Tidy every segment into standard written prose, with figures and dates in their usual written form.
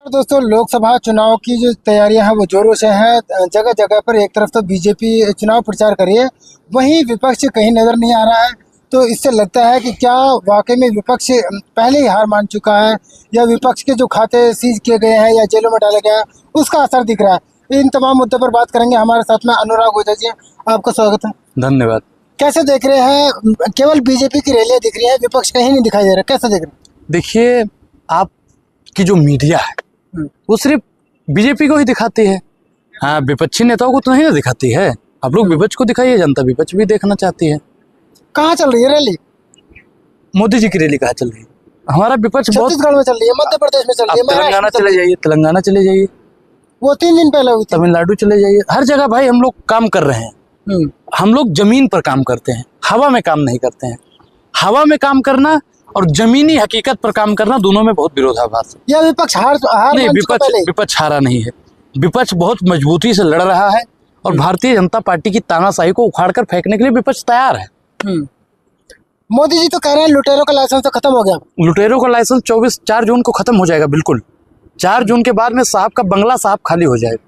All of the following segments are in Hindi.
तो दोस्तों लोकसभा चुनाव की जो तैयारियां हैं वो जोरों से हैं। जगह जगह पर एक तरफ तो बीजेपी चुनाव प्रचार कर रही है, वहीं विपक्ष कहीं नजर नहीं आ रहा है। तो इससे लगता है कि क्या वाकई में विपक्ष पहले ही हार मान चुका है, या विपक्ष के जो खाते सीज किए गए हैं या जेलों में डाला गया है उसका असर दिख रहा है। इन तमाम मुद्दों पर बात करेंगे। हमारे साथ में अनुराग ओझा जी, आपका स्वागत है। धन्यवाद। कैसे देख रहे हैं, केवल बीजेपी की रैलियां दिख रही है, विपक्ष कहीं नहीं दिखाई दे रहा, कैसे देख रहे हैं? देखिए, आपकी जो मीडिया है वो सिर्फ बीजेपी को ही दिखाती है। हाँ, विपक्षी नेताओं को तो नहीं ना दिखाती है। आप लोग विपक्ष को दिखाइए, जनता विपक्ष भी देखना चाहती है। कहाँ चल रही है रैली? मोदी जी की रैली कहाँ चल रही है? हमारा विपक्ष बहुत छत्तीसगढ़ में चल रही है, मध्य प्रदेश में चल रही है, तेलंगाना चले जाइए, तेलंगाना चले जाइए, वो 3 दिन पहले हुई थी। तमिलनाडु चले जाइए। हर जगह भाई हम लोग काम कर रहे हैं। हम लोग जमीन पर काम करते हैं, हवा में काम नहीं करते हैं। हवा में काम करना और जमीनी हकीकत पर काम करना, दोनों में बहुत विरोधाभास है। या विपक्ष हार नहीं, विपक्ष हारा नहीं है। विपक्ष बहुत मजबूती से लड़ रहा है और भारतीय जनता पार्टी की तानाशाही को उखाड़ कर फेंकने के लिए विपक्ष तैयार है। मोदी जी तो कह रहे हैं लुटेरों का लाइसेंस तो खत्म हो गया। लुटेरों का लाइसेंस 4 जून को खत्म हो जाएगा। बिल्कुल 4 जून के बाद में साहब का बंगला साहब खाली हो जाएगा।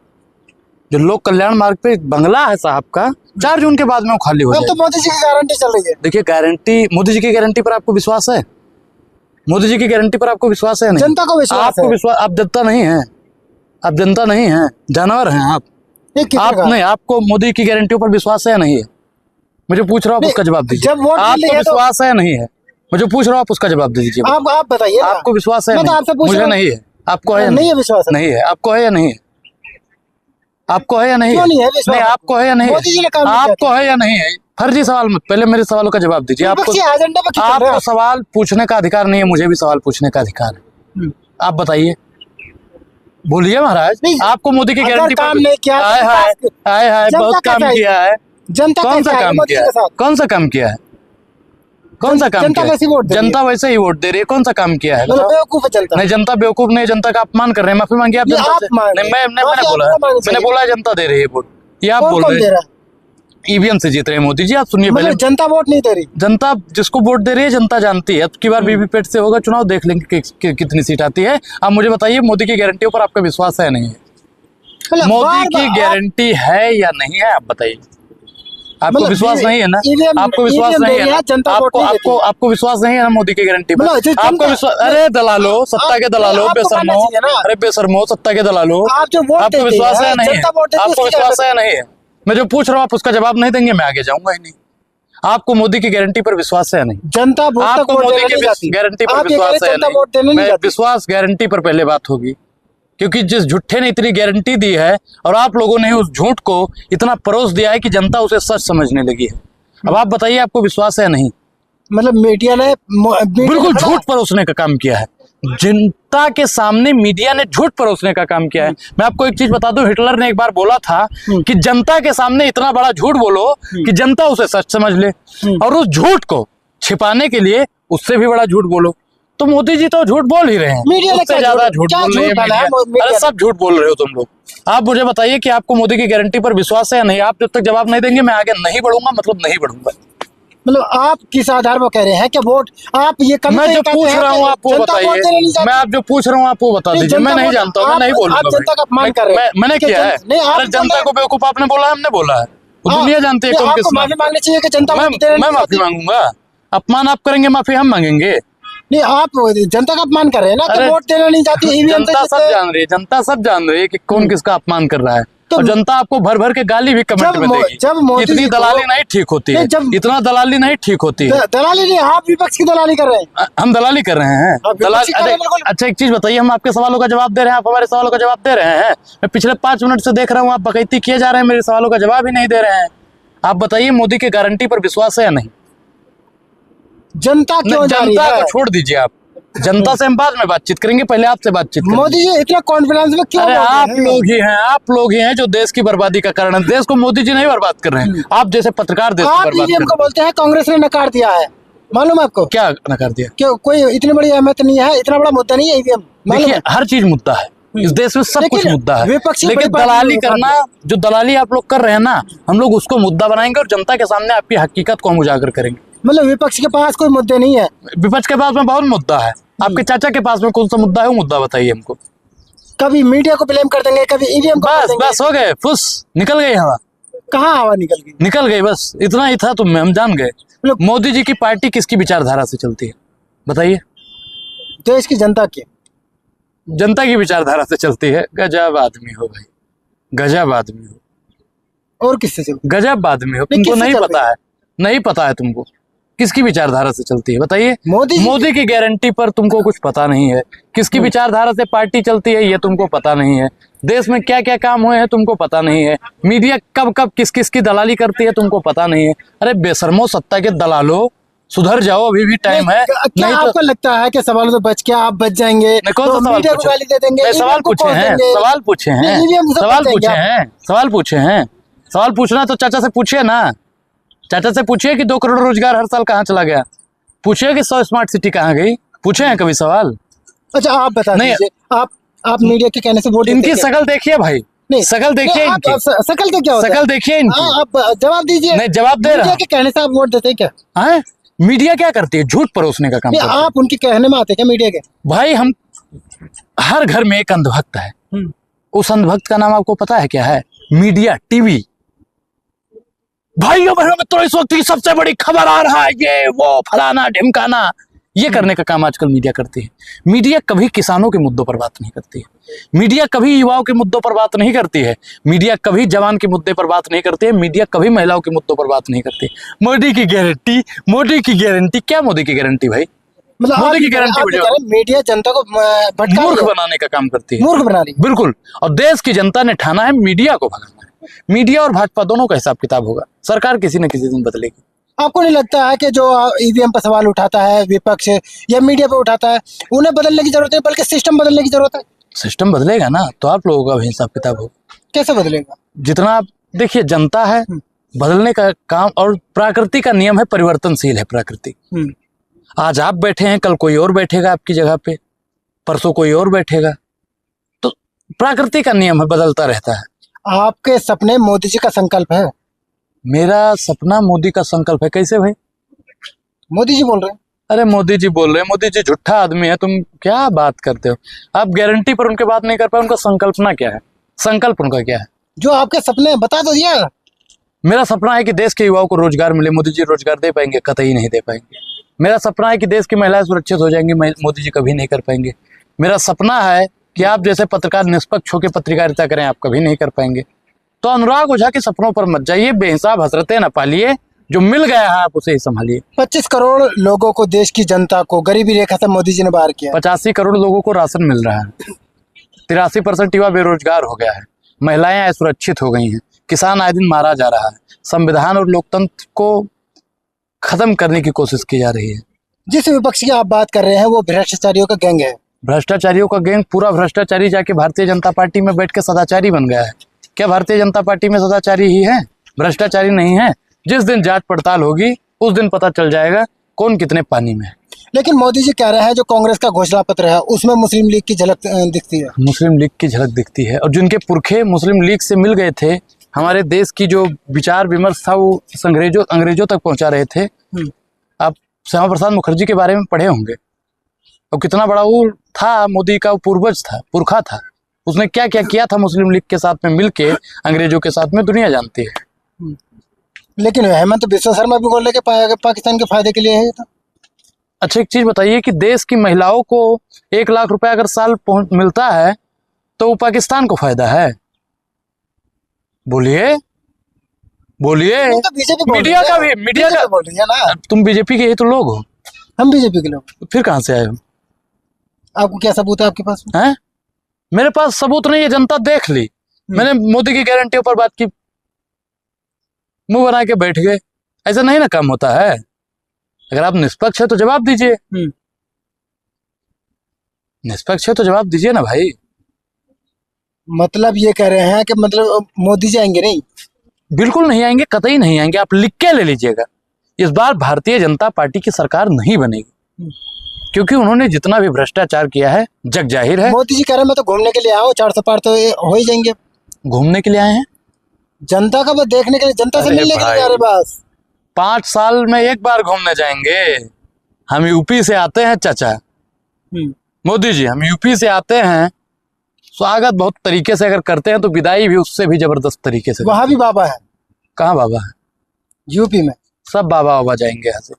जो लोक कल्याण मार्ग पे बंगला है साहब का, 4 जून के बाद में वो खाली हो जाएगा। तो मोदी जी की गारंटी चल रही है। देखिए, गारंटी, मोदी जी की गारंटी पर आपको विश्वास है? मोदी जी की गारंटी पर आपको विश्वास है? नहीं। जनता को विश्वास आपको है। विश्वास? आप जनता नहीं है, आप जनता नहीं है, जानवर हैं आप। नहीं, आपको मोदी की गारंटियों पर विश्वास है या नहीं है? मुझे पूछ रहा हूँ, उसका जवाब दीजिए। आपको विश्वास है या नहीं है? मुझे पूछ रहा हूँ, आप उसका जवाब दीजिए। आप बताइए, आपको विश्वास है? मुझे नहीं है। आपको है? नहीं है विश्वास? नहीं है। आपको है या नहीं है? आपको है या नहीं है? नहीं, आपको है या नहीं है? आपको है या नहीं है? फर्जी सवाल मत, पहले मेरे सवालों का जवाब दीजिए। आपको सवाल पूछने का अधिकार नहीं है, मुझे भी सवाल पूछने का अधिकार है। आप बताइए, बोलिए महाराज। आपको मोदी की गारंटी काम नहीं किया, हाय बहुत काम किया है। जनता कौन सा काम किया है? कौन सा काम किया है? कौन सा काम किया है? जनता वैसे ही वोट दे रही है। कौन सा काम किया है? नहीं, जनता बेवकूफ नहीं, जनता का अपमान कर रहे हैं। माफी मांगिए आप जनता से। नहीं, मैंने बोला जनता दे रही है वोट, ये आप बोल रहे हैं। ईवीएम से जीत रहे हैं मोदी जी। आप सुनिए, पहले जनता वोट नहीं दे रही। जनता जिसको वोट दे रही है जनता जानती है। अब की बार वीवीपैट से होगा चुनाव, देख लेंगे कितनी सीट आती है। आप मुझे बताइए, मोदी की गारंटियों पर आपका विश्वास है नहीं है? मोदी की गारंटी है या नहीं है, आप बताइए। आपको विश्वास नहीं है ना? आपको विश्वास नहीं है ना? आपको विश्वास नहीं है ना मोदी की गारंटी पर? आपको विश्वास? अरे दलालो, सत्ता के दलालो, बेशर्मो, अरे बेशर्मो, सत्ता के दलालो, आपको विश्वास है नहीं है? आपको विश्वास है नहीं है? मैं जो पूछ रहा हूँ आप उसका जवाब नहीं देंगे, मैं आगे जाऊंगा ही नहीं। आपको मोदी की गारंटी पर विश्वास है नहीं? जनता आपको मोदी की गारंटी पर विश्वास है नहीं? विश्वास गारंटी पर पहले बात होगी, क्योंकि जिस झूठे ने इतनी गारंटी दी है और आप लोगों ने उस झूठ को इतना परोस दिया है कि जनता उसे सच समझने लगी है। अब आप बताइए, आपको विश्वास है नहीं? मतलब मीडिया ने बिल्कुल झूठ परोसने का काम किया है। जनता के सामने मीडिया ने झूठ परोसने का काम किया है। मैं आपको एक चीज बता दूं, हिटलर ने एक बार बोला था कि जनता के सामने इतना बड़ा झूठ बोलो कि जनता उसे सच समझ ले, और उस झूठ को छिपाने के लिए उससे भी बड़ा झूठ बोलो। तो मोदी जी तो झूठ बोल ही रहे हैं, उससे ज्यादा झूठ बोल रही है। अरे सब झूठ बोल रहे हो तुम लोग। आप मुझे बताइए कि आपको मोदी की गारंटी पर विश्वास है या नहीं? आप जब तक जवाब नहीं देंगे मैं आगे नहीं बढ़ूंगा, मतलब नहीं बढ़ूंगा। मतलब आप किस आधार पर कह रहे हैं कि वोट आप ये कम? मैं जो पूछ रहा हूँ आप वो बताइए। मैं आप जो पूछ रहा हूँ आप वो बता दीजिए। मैं नहीं जानता हूँ, मैं नहीं बोलूंगा। जनता का अपमान कर रहे हैं। मैंने किया है? अरे जनता को बेवकूफ आपने बोला है, हमने बोला है? दुनिया जानती है कौन किस। माफी मांगनी चाहिए कि जनता? मैं माफी मांगूंगा? अपमान आप करेंगे, माफी हम मांगेंगे? नहीं, आप जनता का अपमान कर रहे हैं ना कि वोट देना नहीं चाहती। जनता सब जान रही है, जनता सब जान रही है कि कौन किसका अपमान कर रहा है। और जनता आपको भर भर के गाली भी कमेंट में देगी। इतनी दलाली नहीं ठीक होती है, इतना दलाली नहीं ठीक होती है। दलाली नहीं, आप विपक्ष की दलाली कर रहे हैं। हम दलाली कर रहे हैं? अच्छा एक चीज बताइए, हम आपके सवालों का जवाब दे रहे हैं, आप हमारे सवालों का जवाब दे रहे हैं। मैं पिछले 5 मिनट से देख रहा हूँ आप बकैती किए जा रहे हैं, मेरे सवालों का जवाब ही नहीं दे रहे हैं। आप बताइए, मोदी की गारंटी पर विश्वास है या नहीं? जनता क्यों जा रही है? जनता को छोड़ दीजिए, आप जनता से हम बाद में बातचीत करेंगे, पहले आपसे बातचीत करेंगे। मोदी जी इतना कॉन्फिडेंस में क्यों? अरे आप लोग ही हैं जो देश की बर्बादी का कारण है। देश को मोदी जी नहीं बर्बाद कर रहे हैं, आप जैसे पत्रकार देश को बर्बाद कर रहे हैं। बोलते हैं कांग्रेस ने नकार दिया है, मालूम है आपको? क्या नकार दिया? क्यों? कोई इतनी बड़ी अहमियत नहीं है, इतना बड़ा मुद्दा नहीं है ईवीएम। देखिए, हर चीज मुद्दा है इस देश में, सब कुछ मुद्दा है। लेकिन दलाली करना, जो दलाली आप लोग कर रहे हैं ना, हम लोग उसको मुद्दा बनाएंगे और जनता के सामने आपकी हकीकत को हम उजागर करेंगे। मतलब विपक्ष के पास कोई मुद्दे नहीं है? विपक्ष के पास में बहुत मुद्दा है। आपके चाचा के पास में कौन सा मुद्दा है, वो मुद्दा बताइए हमको। कभी मीडिया को ब्लेम कर देंगे, कभी ईवीएम को कर बस देंगे। बस हो गए, फुस निकल गई हवा, कहाँ हवा निकल गई? निकल गई, बस इतना ही था, तुम में हम जान गए। मतलब मोदी जी की पार्टी किसकी विचारधारा से चलती है बताइए? देश की जनता की। जनता की विचारधारा से चलती है। गजब आदमी हो भाई, गजब आदमी हो, और किससे चलती? गजब आदमी हो। नहीं, तुमको किससे नहीं चल पता रही है, नहीं पता है तुमको किसकी विचारधारा से चलती है बताइए? मोदी की गारंटी पर तुमको कुछ पता नहीं है। किसकी विचारधारा से पार्टी चलती है ये तुमको पता नहीं है। देश में क्या क्या काम हुए हैं तुमको पता नहीं है। मीडिया कब कब किस किस की दलाली करती है तुमको पता नहीं है। अरे बेशर्मो सत्ता के दलालो, सुधर जाओ, अभी भी टाइम है। क्या नहीं आपको लगता है कि सवाल से बच के आप बच जाएंगे कौन सा तो सवाल मीडिया को पूछे? गाली दे देंगे, नहीं, सवाल ईवीएम को पूछे कोस हैं, देंगे? सवाल पूछे हैं, नहीं, ईवीएम से सवाल बच पूछे जाएंगे हैं, सवाल पूछे हैं। सवाल पूछना तो चाचा से पूछिए ना। चाचा से पूछिए कि 2 करोड़ रोजगार हर साल कहाँ चला गया। पूछिए कि 100 स्मार्ट सिटी कहाँ गई। पूछे हैं कभी सवाल? अच्छा आप बता नहीं। दीजिए, आप मीडिया के कहने से वोट इनकी देते हैं? शकल देखिए भाई, नहीं, शकल देखिए नहीं, इनकी, आप शकल से क्या होता है? शकल देखिए इनकी। हाँ, आप जवाब दीजिए। नहीं, जवाब दे रहा मीडिया हूं। के कहने से आप वोट देते हैं क्या? हाँ, मीडिया क्या करती है? झूठ परोसने का काम नहीं, करती है। आप उनके कहने में आते हैं क्या मीडिया के? भाई हम, हर घर में एक अंधभक्त है। उस अंधभक्त का नाम आपको पता है क्या है? Media, TV. भाइयों बहनों में तो इस वक्त की सबसे बड़ी खबर आ रहा है, ये वो फलाना ढिमकाना, ये करने का काम आजकल मीडिया करती है। मीडिया कभी किसानों के मुद्दों पर बात नहीं करती है। मीडिया कभी युवाओं के मुद्दों पर बात नहीं करती है। मीडिया कभी जवान के मुद्दे पर बात नहीं करती है। मीडिया कभी महिलाओं के मुद्दों पर बात नहीं करती। मोदी की गारंटी, मोदी की गारंटी, क्या मोदी की गारंटी भाई? मतलब मोदी की गारंटी मीडिया जनता को भटका मूर्ख रही है, बनाने का काम करती है, मूर्ख बना रही है। बिल्कुल। और देश की जनता ने ठाना है मीडिया को भगाना है। मीडिया और भाजपा दोनों का हिसाब किताब होगा। सरकार किसी न किसी दिन बदलेगी। आपको नहीं लगता है कि जो ईवीएम पर सवाल उठाता है विपक्ष या मीडिया पर उठाता है, उन्हें बदलने की जरूरत है, बल्कि सिस्टम बदलने की जरूरत है? सिस्टम बदलेगा ना तो आप लोगों का भी हिसाब किताब होगा। कैसे बदलेगा? जितना आप देखिए, जनता है, बदलने का काम, और प्रकृति का नियम है, परिवर्तनशील है प्रकृति। आज आप बैठे हैं, कल कोई और बैठेगा आपकी जगह पे, परसों कोई और बैठेगा। तो प्रकृति का नियम है, बदलता रहता है। आपके सपने मोदी जी का संकल्प है? मेरा सपना मोदी का संकल्प है। कैसे भाई? मोदी जी बोल रहे हैं। अरे मोदी जी बोल रहे हैं, मोदी जी झूठा आदमी है। तुम क्या बात करते हो? आप गारंटी पर उनके बात नहीं कर पाए। उनका संकल्पना क्या है? संकल्प उनका क्या है? जो आपके सपने बता दो दिया। मेरा सपना है कि देश के युवाओं को रोजगार मिले। मोदी जी रोजगार दे पाएंगे? कतई नहीं दे पाएंगे। मेरा सपना है कि देश की महिलाएं सुरक्षित हो जाएंगी। मोदी जी कभी नहीं कर पाएंगे। मेरा सपना है कि आप जैसे पत्रकार निष्पक्ष होकर पत्रकारिता करें, आप कभी नहीं कर पाएंगे। तो अनुराग ओझा के सपनों पर मत जाइए, बेहिसाब हसरतें न पालिए। जो मिल गया है आप उसे ही संभालिए। 25 करोड़ लोगों को, देश की जनता को गरीबी रेखा से मोदी जी ने बाहर किया। 85 करोड़ लोगों को राशन मिल रहा है। 83% युवा बेरोजगार हो गया है। महिलाएं असुरक्षित हो गई हैं। किसान आए दिन मारा जा रहा है। संविधान और लोकतंत्र को खत्म करने की कोशिश की जा रही है। जिस विपक्ष की आप बात कर रहे हैं वो भ्रष्टाचारियों का गैंग है। भ्रष्टाचारियों का गैंग, पूरा भ्रष्टाचारी जाके भारतीय जनता पार्टी में बैठ के सदाचारी बन गया है। क्या भारतीय जनता पार्टी में सदाचारी ही है, भ्रष्टाचारी नहीं है? जिस दिन जांच पड़ताल होगी उस दिन पता चल जाएगा कौन कितने पानी में है। लेकिन मोदी जी कह रहे हैं जो कांग्रेस का घोषणा पत्र है उसमें मुस्लिम लीग की झलक दिखती है। मुस्लिम लीग की झलक दिखती है, और जिनके पुरखे मुस्लिम लीग से मिल गए थे, हमारे देश की जो विचार विमर्श था वो अंग्रेजों तक पहुंचा रहे थे। आप श्यामा प्रसाद मुखर्जी के बारे में पढ़े होंगे, और कितना बड़ा वो था, मोदी का पूर्वज था, पुरखा था। उसने क्या क्या किया था मुस्लिम लीग के साथ में मिलके, अंग्रेजों के साथ में, दुनिया जानती है। लेकिन हेमंत बिस्वा शर्मा भी बोल रहे कि पाकिस्तान के फायदे के लिए है ये तो। अच्छा, एक चीज बताइए कि देश की महिलाओं को 1 लाख रुपए अगर साल मिलता है तो वो पाकिस्तान को फायदा है? बोलिए बोलिए। तो मीडिया का भी, मीडिया का बोल रही है ना। तुम बीजेपी के ही तो लोग हो। हम बीजेपी के लोग। फिर कहां से आए हो? आपको क्या सबूत है आपके पास? हैं? मेरे पास सबूत नहीं है, जनता देख ली। मैंने मोदी की गारंटियों पर बात की, मुंह बना के बैठ गए। ऐसा नहीं ना काम होता है। अगर आप निष्पक्ष है तो जवाब दीजिए। निष्पक्ष है तो जवाब दीजिए ना भाई। मतलब ये कह रहे हैं कि मतलब मोदी जी आएंगे नहीं? बिल्कुल नहीं आएंगे, कतई नहीं आएंगे। आप लिख के ले लीजिएगा, इस बार भारतीय जनता पार्टी की सरकार नहीं बनेगी, क्योंकि उन्होंने जितना भी भ्रष्टाचार किया है जग जाहिर है। मोदी जी कह रहे हैं मैं तो घूमने के लिए आओ, 400 पार तो हो ही जाएंगे। घूमने के लिए आए हैं? जनता का बस देखने के लिए, जनता से मिलने के लिए जा रहे बस। 5 साल में एक बार घूमने जाएंगे। हम यूपी से आते हैं चाचा, मोदी जी, हम यूपी से आते हैं, स्वागत बहुत तरीके से अगर करते हैं तो विदाई भी उससे भी जबरदस्त तरीके से। वहाँ भी बाबा है, कहाँ बाबा है? यूपी में सब बाबा बाबा जाएंगे यहाँ से,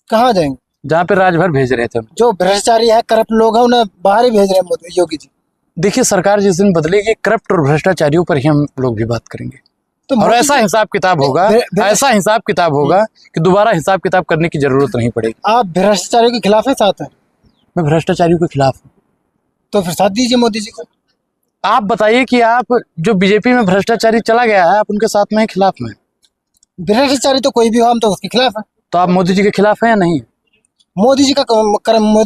कहाँ जाएंगे? जहाँ पे राजभर भेज रहे थे। जो भ्रष्टाचारी है, करप्ट लोग हैं, उन्हें बाहर ही भेज रहे हैं योगी जी। देखिए सरकार जिस दिन बदलेगी करप्ट और भ्रष्टाचारियों पर ही हम लोग भी बात करेंगे, तो और मोदी ऐसा जी- हिसाब किताब होगा, ऐसा हिसाब किताब होगा कि दोबारा हिसाब किताब करने की जरूरत नहीं पड़ेगी। आप भ्रष्टाचारियों के खिलाफ है, साथ है? मैं भ्रष्टाचारियों के खिलाफ हूँ। तो फिर साथ दीजिए मोदी जी को। आप बताइए कि आप जो बीजेपी में भ्रष्टाचारी चला गया है, आप उनके साथ में हैं, खिलाफ में? भ्रष्टाचारी तो कोई भी हो, हम तो उसके खिलाफ है। तो आप मोदी जी के खिलाफ हैं या नहीं? मोदी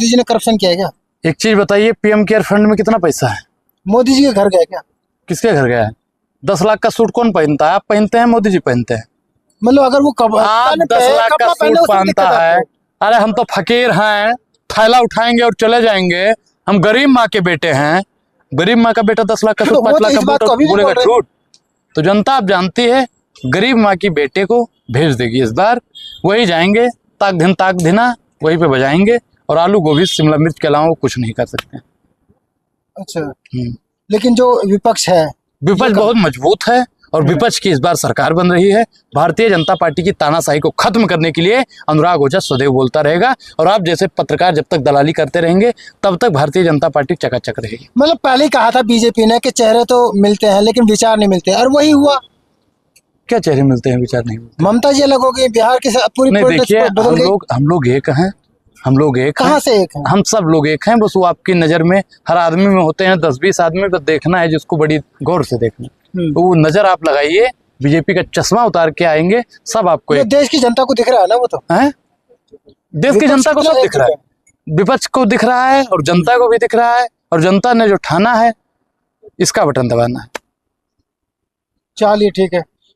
जी ने करप्शन किया है क्या? एक चीज बताइए, पीएम केयर फंड में कितना पैसा है? मोदी जी के घर गए क्या? किसके घर गया है? 10 लाख का सूट कौन पहनता है? आप पहनते हैं, मोदी जी पहनते हैं? मतलब अगर वो आप 10 लाख का सूट पहनता है, अरे हम तो फकीर हैं, थैला उठाएंगे और चले जाएंगे। हम गरीब माँ के बेटे हैं। गरीब माँ का बेटा 10 लाख का सूट, 5 लाख का सूट बोलेगा झूठ? तो जनता आप जानती है, गरीब माँ की बेटे को भेज देगी इस बार। वही जाएंगे, ताक धिना वहीं पे बजाएंगे, और आलू गोभी शिमला मिर्च के अलावा वो कुछ नहीं कर सकते। अच्छा, लेकिन जो विपक्ष है, विपक्ष बहुत मजबूत है, और विपक्ष की इस बार सरकार बन रही है। भारतीय जनता पार्टी की तानाशाही को खत्म करने के लिए अनुराग ओझा सदैव बोलता रहेगा, और आप जैसे पत्रकार जब तक दलाली करते रहेंगे तब तक भारतीय जनता पार्टी चकाचक रहेगी। मतलब पहले ही कहा था बीजेपी ने कि चेहरे तो मिलते हैं लेकिन विचार नहीं मिलते, और वही हुआ। क्या चेहरे मिलते हैं, विचार नहीं मिलते? ममता जी अलग हो गई, बिहार की पूरी नहीं, पॉलिटिक्स देखिए बदल गई। हम लोग एक हैं, हम लोग एक कहाँ हैं, से एक है? हम सब लोग एक हैं। बस वो आपकी नजर में हर आदमी में होते हैं 10-20 आदमी, बस देखना है जिसको बड़ी गौर से देखना। तो वो नजर आप लगाइए, बीजेपी का चश्मा उतार के आएंगे, सब आपको ये देश की जनता को दिख रहा है ना, वो तो है। देश की जनता को सब दिख रहा है, विपक्ष को दिख रहा है और जनता को भी दिख रहा है, और जनता ने जो ठाना है इसका बटन दबाना है। चलिए ठीक है।